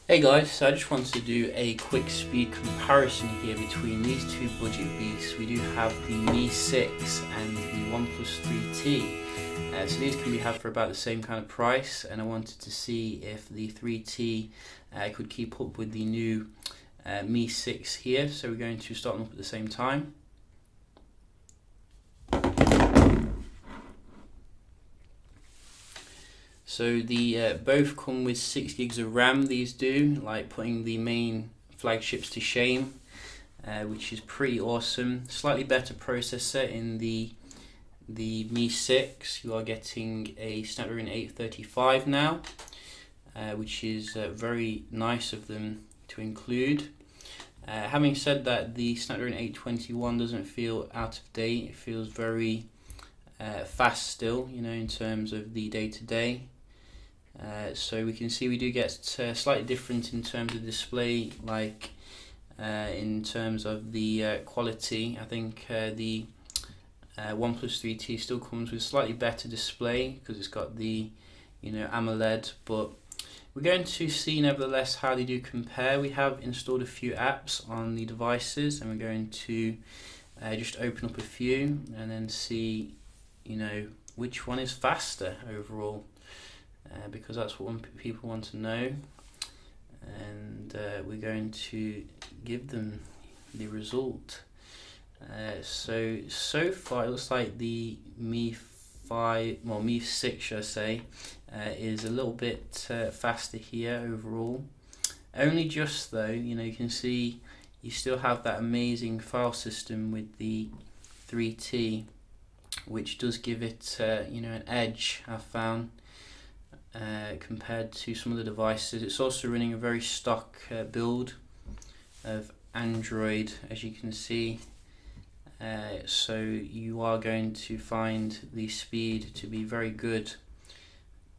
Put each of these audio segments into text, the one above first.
Hey guys, so I just wanted to do a quick speed comparison here between these two budget beasts. We do have the Mi6 and the OnePlus 3T. So these can be had for about the same kind of price, and I wanted to see if the 3T could keep up with the new Mi6 here. So we're going to start them up at the same time. So the both come with 6 gigs of RAM, these do, like putting the main flagships to shame, which is pretty awesome. Slightly better processor in the Mi6. You are getting a Snapdragon 835 now, which is very nice of them to include. Having said that, the Snapdragon 821 doesn't feel out of date. It feels very fast still, you know, in terms of the day-to-day. So we can see we do get slightly different in terms of display, like in terms of the quality. I think the OnePlus 3T still comes with slightly better display because it's got the AMOLED, but we're going to see nevertheless how they do compare. We have installed a few apps on the devices, and we're going to just open up a few and then see which one is faster overall. Because that's what people want to know, and we're going to give them the result. So far it looks like the Mi6 should I say, is a little bit faster here overall. Only just though, you can see you still have that amazing file system with the 3T, which does give it an edge, I've found. Compared to some of the devices. It's also running a very stock build of Android, as you can see, so you are going to find the speed to be very good,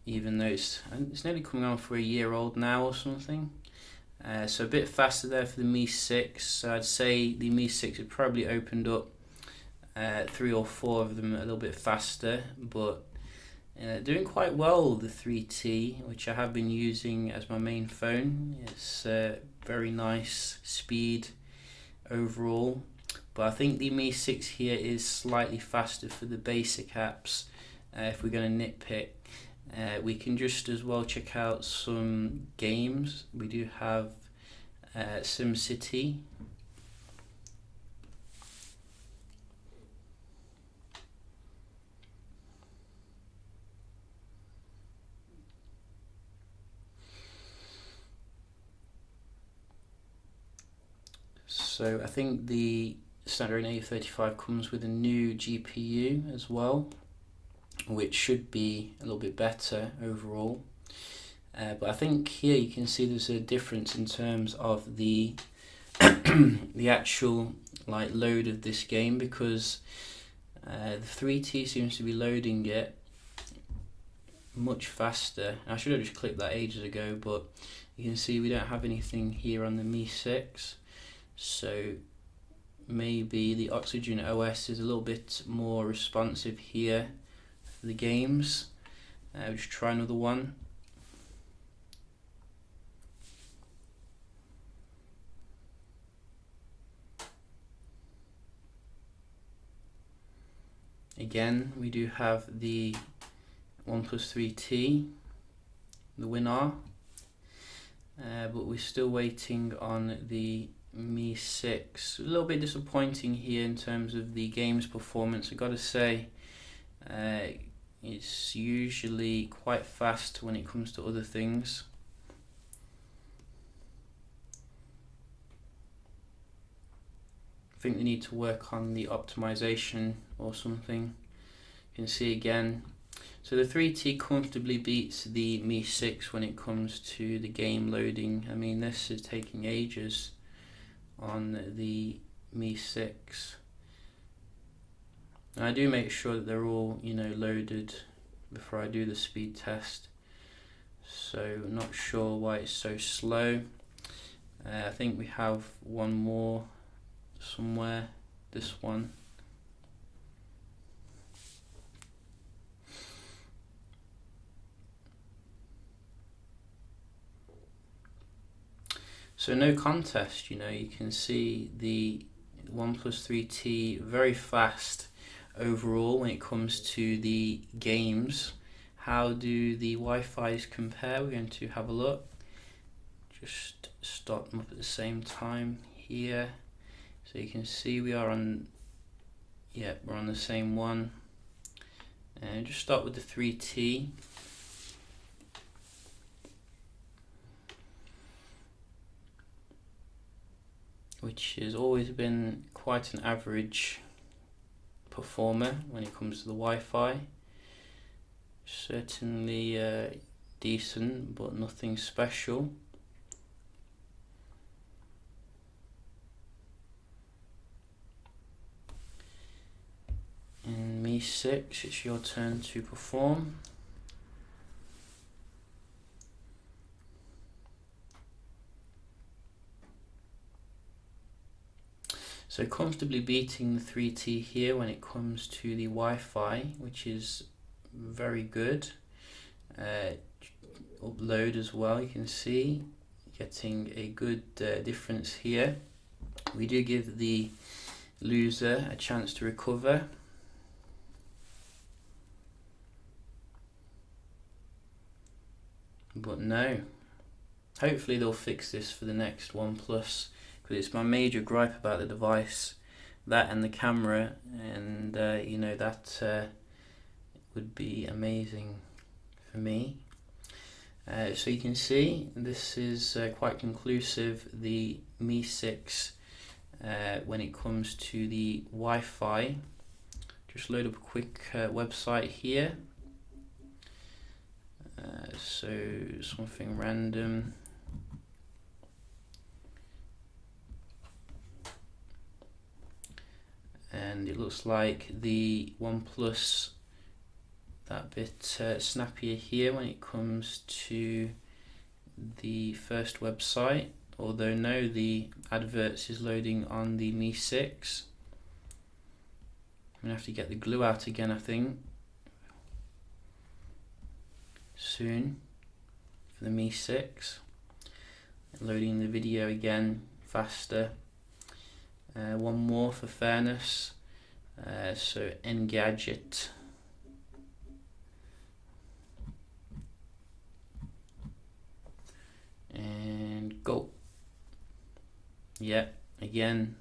even though it's nearly coming on for a year old now or something. So a bit faster there for the Mi6. So I'd say the Mi6 had probably opened up 3 or 4 of them a little bit faster, but doing quite well, the 3T, which I have been using as my main phone. It's very nice speed overall, but I think the Mi6 here is slightly faster for the basic apps. If we're going to nitpick, we can just as well check out some games. We do have SimCity. So I think the Snapdragon 835 comes with a new GPU as well, which should be a little bit better overall. But I think here you can see there's a difference in terms of the the actual load of this game, because the 3T seems to be loading it much faster. I should have just clicked that ages ago, but you can see we don't have anything here on the Mi6. So maybe the Oxygen OS is a little bit more responsive here for the games. We'll just try another one. Again, we do have the OnePlus 3T, the winner, but we're still waiting on the Mi6. A little bit disappointing here in terms of the game's performance. I've got to say, it's usually quite fast when it comes to other things. I think they need to work on the optimization or something. You can see again. So the 3T comfortably beats the Mi6 when it comes to the game loading. I mean, this is taking ages on the Mi6. And I do make sure that they're all loaded before I do the speed test, so I'm not sure why it's so slow. I think we have one more somewhere, this one. So no contest, you know, you can see the OnePlus 3T very fast overall when it comes to the games. How do the Wi-Fi's compare? We're going to have a look. Just start them up at the same time here. So you can see we are on, yeah, we're on the same one. And just start with the 3T. Which has always been quite an average performer when it comes to the Wi-Fi. Certainly decent, but nothing special. In Mi6, it's your turn to perform. So comfortably beating the 3T here when it comes to the Wi-Fi, which is very good. Upload as well, you can see, getting a good difference here. We do give the loser a chance to recover. But no, hopefully they'll fix this for the next OnePlus, because it's my major gripe about the device, that and the camera, and you know, that would be amazing for me. So you can see this is quite conclusive, the Mi6 when it comes to the Wi-Fi. Just load up a quick website here. So something random. And it looks like the OnePlus that bit snappier here when it comes to the first website, although no, the adverts is loading on the Mi6. I'm gonna have to get the glue out again, I think, soon for the Mi6. Loading the video again faster. One more for fairness. So Engadget. And go. Yeah, again,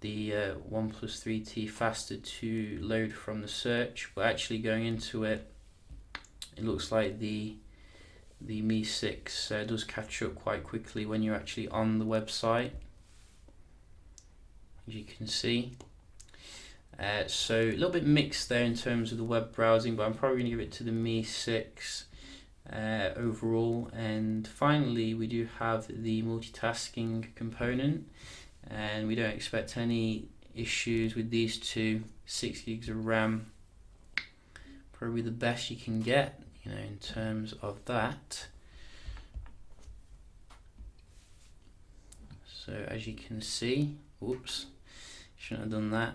the OnePlus 3T faster to load from the search, but actually going into it, it looks like the Mi6 does catch up quite quickly when you're actually on the website, as you can see. So a little bit mixed there in terms of the web browsing, but I'm probably going to give it to the Mi6 overall. And finally, we do have the multitasking component, and we don't expect any issues with these two. 6 gigs of RAM, probably the best you can get, you know, in terms of that. So as you can see, whoops, shouldn't have done that.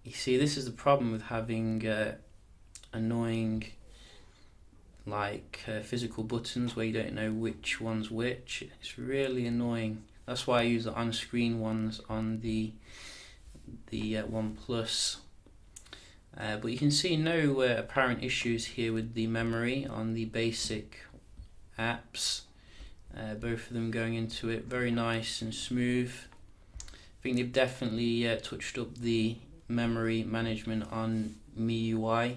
You see, this is the problem with having annoying physical buttons where you don't know which one's which. It's really annoying. That's why I use the on-screen ones on the OnePlus. But you can see no apparent issues here with the memory on the basic apps. Both of them going into it very nice and smooth. I think they've definitely touched up the memory management on MIUI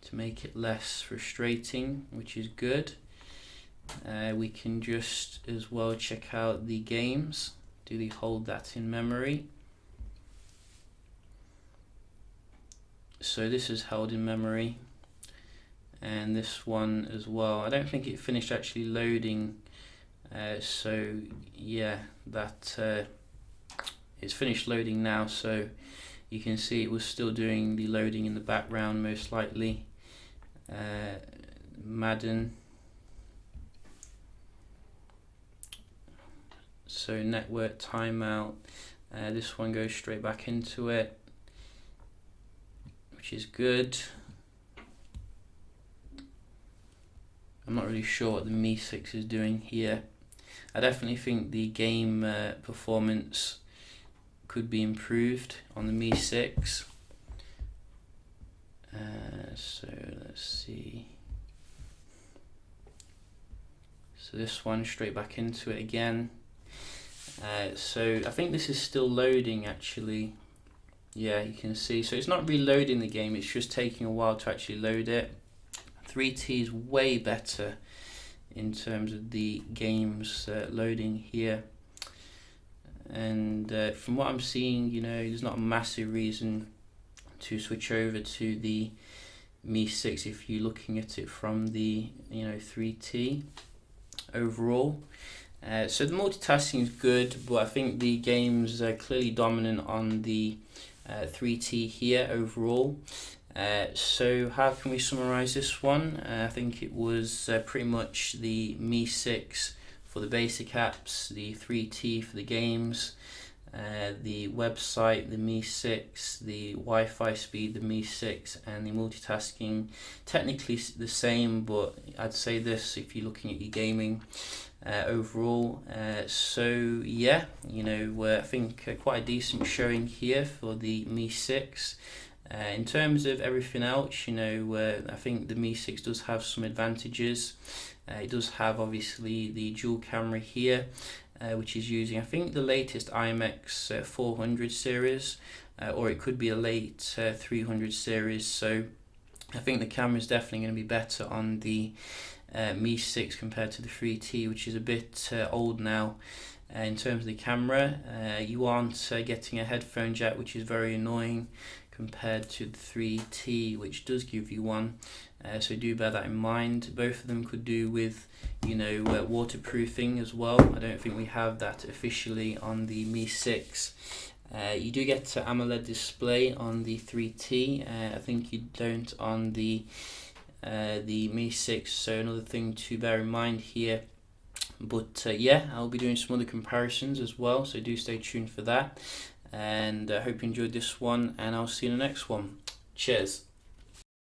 to make it less frustrating, which is good. We can just as well check out the games. Do they hold that in memory? So this is held in memory, and this one as well. I don't think it finished actually loading, so yeah, that it's finished loading now. So you can see it was still doing the loading in the background, most likely. Madden. So network timeout. This one goes straight back into it, which is good. I'm not really sure what the Mi6 is doing here. I definitely think the game performance could be improved on the Mi 6. So let's see. So this one, straight back into it again. So I think this is still loading actually. Yeah, you can see. So it's not reloading the game, it's just taking a while to actually load it. 3T is way better in terms of the games loading here. And from what I'm seeing, there's not a massive reason to switch over to the Mi 6 if you're looking at it from the 3T overall. So the multitasking is good, but I think the game's clearly dominant on the 3T here overall. So how can we summarize this one? I think it was pretty much the Mi 6 for the basic apps, the 3T for the games, the website, the Mi 6, the Wi-Fi speed, the Mi 6, and the multitasking. Technically the same, but I'd say this if you're looking at your gaming overall. So yeah, I think quite a decent showing here for the Mi 6. In terms of everything else, I think the Mi 6 does have some advantages. It does have obviously the dual camera here, which is using I think the latest IMX 400 series, or it could be a late 300 series. So I think the camera is definitely going to be better on the Mi 6 compared to the 3T, which is a bit old now. In terms of the camera, you aren't getting a headphone jack, which is very annoying compared to the 3T, which does give you one. So do bear that in mind. Both of them could do with waterproofing as well. I don't think we have that officially on the Mi 6. You do get an AMOLED display on the 3T. I think you don't on the Mi 6, so another thing to bear in mind here. But yeah, I'll be doing some other comparisons as well, so do stay tuned for that. And I hope you enjoyed this one, and I'll see you in the next one. Cheers.